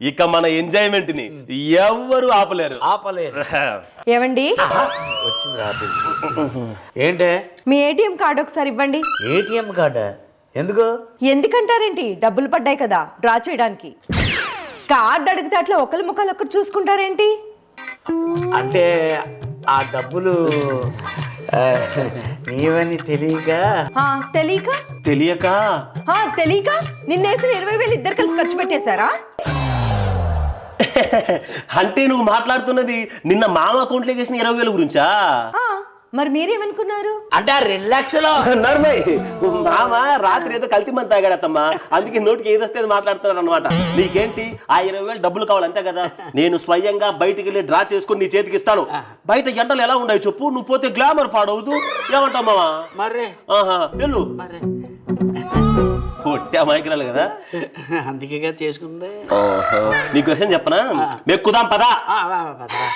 ఇక మన ఎంజాయ్మెంట్ ని ఎవ్వరు ఆపలేరు. ఏమండి వచ్చింది రాత్రి. ఏంటే మీ ఏటీఎం కార్డు ఒకసారి ఇవ్వండి. ఏటీఎం కార్డా? ఎందుకు? ఎందుకంటారేంటి, డబ్బులు పడ్డాయి కదా డ్రా చేయడానికి. కార్డు అడిగితే అట్లా ఒకరి ముఖాలు ఒక్కరు చూసుకుంటారేంటి? అంటే ఆ డబ్బులు నీవని తెలియక తెలియక నిన్నేసిన 20,000 ఇద్దరు కలిసి ఖర్చు పెట్టేశారా? అంటే నువ్వు మాట్లాడుతున్నది నిన్న మామ అకౌంట్లోకి వేసిన 20,000 గురించా? మరి మీరేమనుకున్నారు? అంటే ఆ 2 లక్షలు. నర్మయ్, మామ రాత్రి ఏదో కల్తీ మంది తాగాడత్తమ్మా, అందుకే నోటికి ఏదొస్తే మాట్లాడుతున్నారు అనమాట. నీకేంటి ఆ 20,000 డబ్బులు కావాలి అంతే కదా? నేను స్వయంగా బయటికి వెళ్ళి డ్రా చేసుకుని నీ చేతికి ఇస్తాను. బయట ఎండలు ఎలా ఉన్నాయి చెప్పు, నువ్వు పోతే గ్లామర్ పాడవద్దు. ఏమంటావు మామ? మర్రే వెళ్ళు. పొట్టి అమాయకురాలు కదా, అందుకే చేసుకుంది. నీకు విషయం చెప్పనా? మెక్కుదాం పదా.